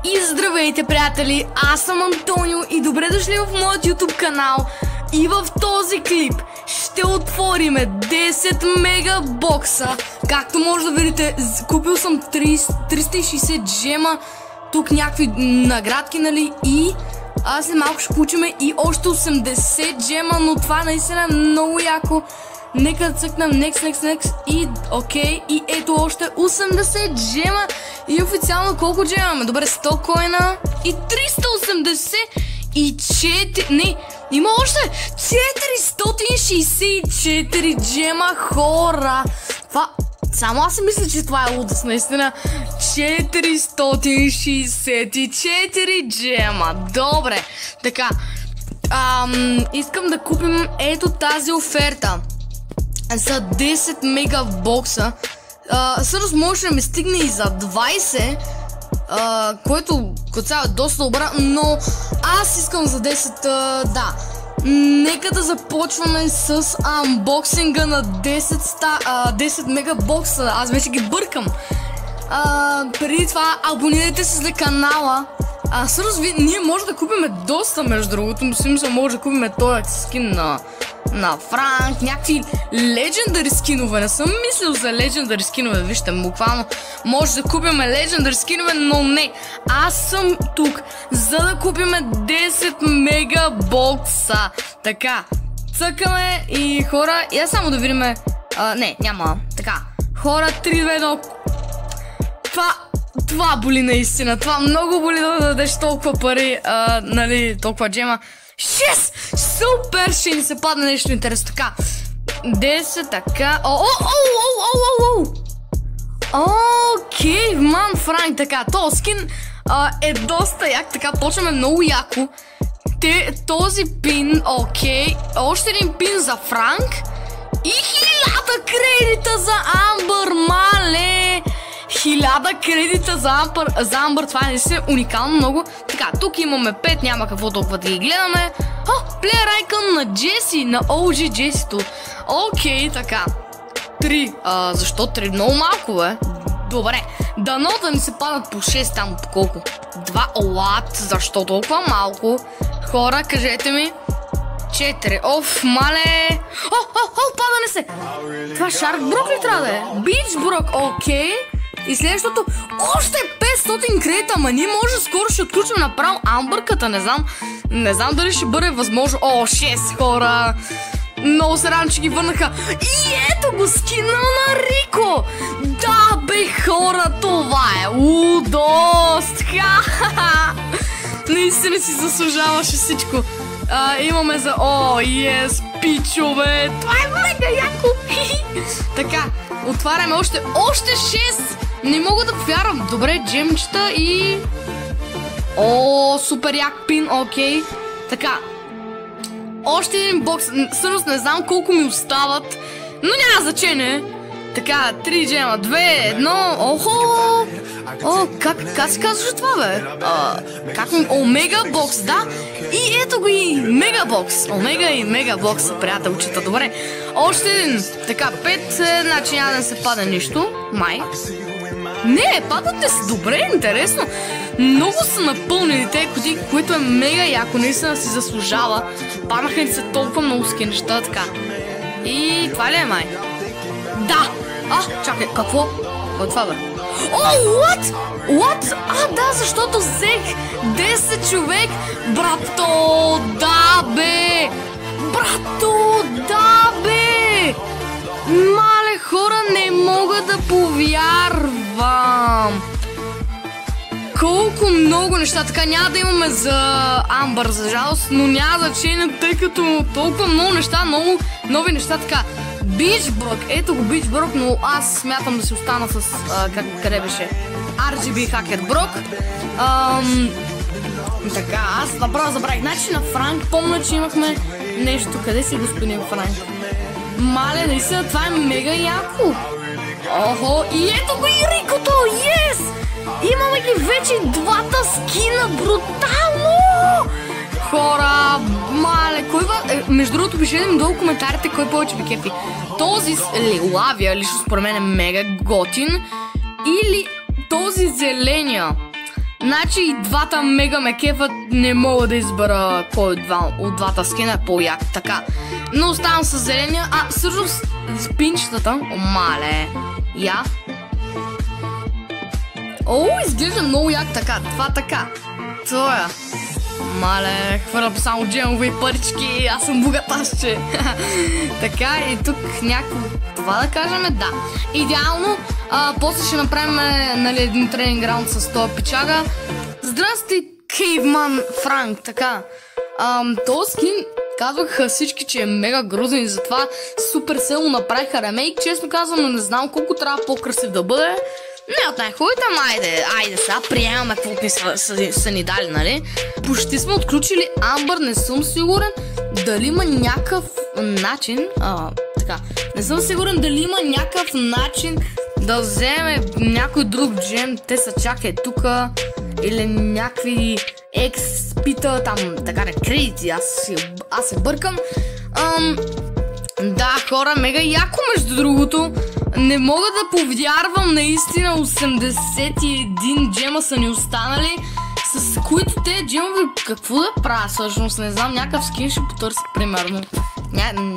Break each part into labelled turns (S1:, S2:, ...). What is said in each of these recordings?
S1: И здравейте, приятели! Аз съм Антонио и добре дошли в моят YouTube канал. И в този клип ще отвориме 10 мегабокса. Както може да видите, купил съм 360 джема. Тук някакви наградки, нали? И след малко ще получиме и още 80 джема, но това наистина е много яко. Нека да цъкнем next и окей, и ето още 80 джема. И официално колко джема имаме? Добре, 100 коина и 384, не, има още 464 джема, хора. Това, само аз си мисля, че това е лудост, наистина. 464 джема, добре. Така, искам да купим ето тази оферта за 10 мегабокса. Всъщност може да ми стигне и за 20, което като цяло е доста добра, но аз искам за 10, да. Нека да започваме с анбоксинга на 10 мегабокса. Аз вече ги бъркам. Преди това абонирайте се за канала. Всъщност ние може да купиме доста, между другото. Мисля, може да купиме този скин на Франк, някакви легендари скинове. Не съм мислил за легендари скинове, вижте, буквално може да купиме легендари скинове, но не. Аз съм тук, за да купиме 10 мегабокса. Така, цъкаме и хора, я само да видиме. Не, няма. Така, хора, 3, 2, 1. Това боли наистина, това много боли да дадеш толкова пари, нали, толкова джема. 6! Супер! Ще ни се падне нещо интересно. Така, 10, така. Окей, ман Франк, така. Този скин е доста як, така. Почваме много яко. Този пин, окей. Още един пин за Франк. И 1000 кредита за Амбър, мале! 1000 кредита за Амбър, това е наистина уникално много. Така, тук имаме 5, няма какво толкова да ги гледаме. Плеер айкън на Джеси, на OG Джесито. Окей, така. 3, защо 3? Много малко, бе. Добре, дано да ни се падат по 6 там, по колко? 2, лат, защо толкова малко? Хора, кажете ми. 4, оф, мале. Падане се. Това Шарк Брок ли трябва да е? Бич Брок, окей. И следващото, още 500 кредита, ама ние може скоро ще отключим направо амбърката, не знам дали ще бъде възможно. 6 хора, много се радвам, че ги върнаха. И ето го скина на Рико. Да бе хора, това е лудост. Наистина си заслужаваше всичко. Имаме за, пичове, това е мега яко. Така, отваряме още 6. Не мога да повярвам. Добре, джемчета и... супер як пин, окей. Така. Още един бокс. Всъщност не знам колко ми остават, но няма значение. Така, 3 джема, 2, 1. Как се казваше това, бе? Омега бокс, да. И ето го и мегабокс. Омега и мегабокс, приятелчета. Добре. Още един. Така, 5, значи няма да се падне нищо. Май. Не, падате се добре, интересно. Много са напълнени те коди, което е мега яко, наистина си заслужава. Паднаха ни се толкова много скинчета, така. И това ли е, май? Да! Чакай, какво? Кой това, бе? What? Да, защото взех 10 човек. Брато, да, бе! Мале хора, не мога да повярвам. Колко много неща. Така, няма да имаме за Амбър, за жалост, но няма значение, тъй като толкова много неща, много нови неща. Така, Бич Брок, ето го Бич Брок, но аз смятам да си остана с, къде беше? RGB Hacker Брок. Така, аз направо забравих. Значи на Франк, помня, че имахме нещо. Къде си господин Франк? Мале, наистина това е мега яко. И ето го и Рикото, yes! Имаме ги вече двата скина, брутално! Хора, мале, между другото пишете ми долу коментарите кой повече ви кефи. Този лилавия, лично според мен е мега готин, или този зеления. Значи и двата мега ме кефът, не мога да избера кой от двата скина е по-як, така. Но оставам с зеления, всъщност пинчетата, мале, я. Изглежда много як така, това така. Това мале, хвърлям само джемове и парички, аз съм богаташче. Така, и тук някакво, това да кажем, да. Идеално, после ще направим, нали, един тренинг раунд с този пичага. Здрасти, Кейвман Франк, така. Този скин казваха всички, че е мега грозен и затова супер силно направиха ремейк. Честно казвам, но не знам колко трябва по-красив да бъде. Не от най-хубавите, айде сега приемаме каквото са ни дали, нали? Почти сме отключили Амбър, не съм сигурен дали има някакъв начин, така, не съм сигурен дали има някакъв начин да вземе някой друг джем, те са чакай тука, или някакви експита, там, така не, кредити, аз се бъркам. Да, хора, мега яко между другото. Не мога да повярвам, наистина 81 джема са ни останали, с които те джемове какво да правя всъщност, не знам, някакъв скин ще потърся примерно.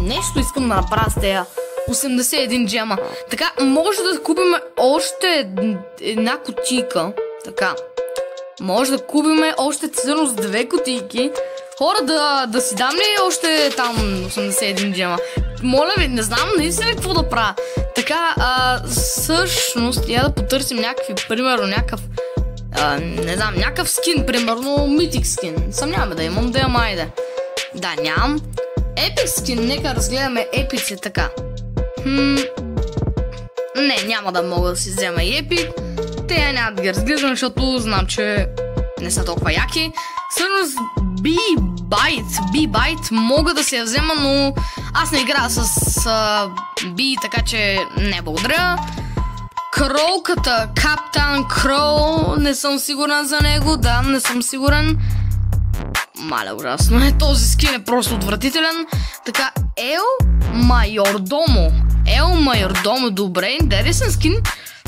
S1: Нещо искам да направя с тея 81 джема. Така, може да купим още една кутийка, така. Може да купим още всъщност 2 кутийки. Хора, да си дам ли още там 81 джема? Моля ви, не знам наистина какво да правя. Така, всъщност, я да потърсим някакви, примерно, не знам, някакъв скин, примерно, митик скин. Съмняваме да имам, да имам, айде. Да, нямам. Епик скин, нека разгледаме епици, така. Не, няма да мога да си взема и епик. Те няма да ги разглеждам, защото знам, че не са толкова яки. Всъщност, B-Byte мога да се я взема, но аз не играя с B, така че не благодаря. Кролката, Каптан Крол, не съм сигурен за него, да, не съм сигурен. Мале, ужасно е, този скин е просто отвратителен. Така, Ел Майордомо, добре, интересен скин,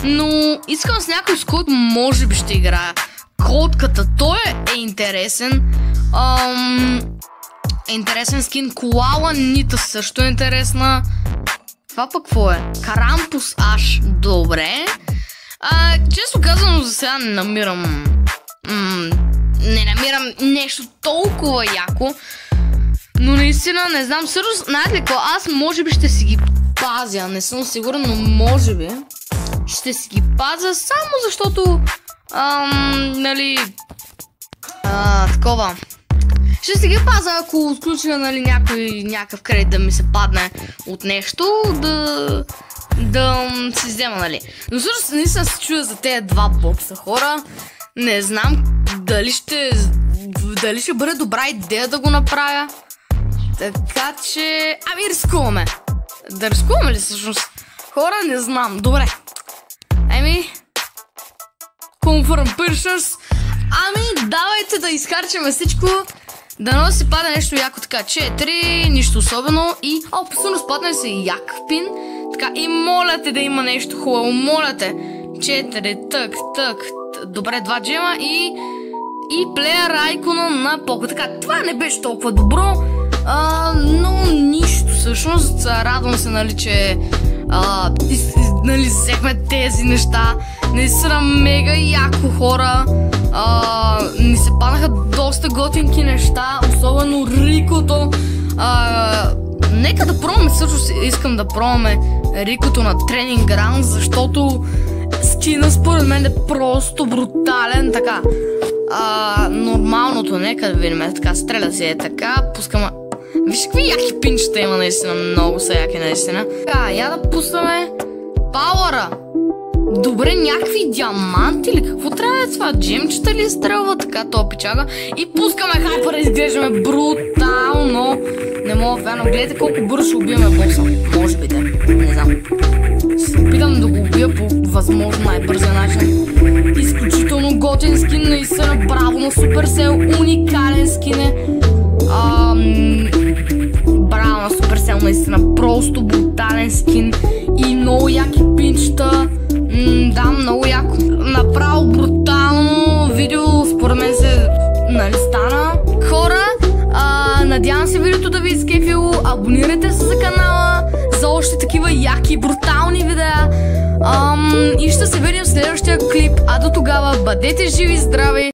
S1: но искам с някой, с който може би ще играя. Котката, той е интересен. Интересен скин. Коала Нита също е интересна. Това пък какво е? Карампус Аш. Добре. Често казано, за сега не намирам нещо толкова яко. Но наистина не знам. Всъщност, знаете ли какво? Аз може би ще си ги пазя. Не съм сигурен, но може би ще си ги пазя само защото нали, такова. Ще си ги пазя, ако отключа, нали, някакъв кредит да ми се падне от нещо, да си взема, нали. Но всъщност наистина се чуя за тези два бокса, хора. Не знам дали ще бъде добра идея да го направя. Така че, рискуваме. Да рискуваме ли всъщност? Хора, не знам. Добре. Confirm Purchase. Давайте да изхарчаме всичко. Дано си падне нещо яко, така. 4, нищо особено. И, посилно спадне се як пин. Така, и моля те да има нещо хубаво. Моля те. 4, тък. Добре, 2 джема и плеер айкона на Поко. Така, това не беше толкова добро. Но нищо всъщност. Радвам се, нали, че нали, взехме тези неща. Наистина мега яко, хора. Ни се паднаха доста готинки неща, особено Рикото. Нека да пробваме, всъщност искам да пробваме Рикото на тренинг раунд, защото скина според мен е просто брутален. Така, нормалното, нека да видим. Така, стреля се е така, пускаме. Виж какви яки пинчета има, наистина, много са яки, наистина. Така, я да пуснаме пауъра. Добре, някакви диаманти или какво трябва да е това? Джемчета ли стрелва така, то пичага? И пускаме хайпера, изглеждаме брутално. Не мога да вярвам, гледайте колко бързо ще убиваме боса. Може би не знам. Се опитам да го убия по възможно най-бързия начин. Изключително готин скин, наистина, браво на Supercell, уникален скин е. Браво на Supercell, наистина, просто брутален скин и много яки пинчета. Да, много яко. Направо брутално видео яки, брутални видеа. И ще се видим в следващия клип. А до тогава бъдете живи и здрави!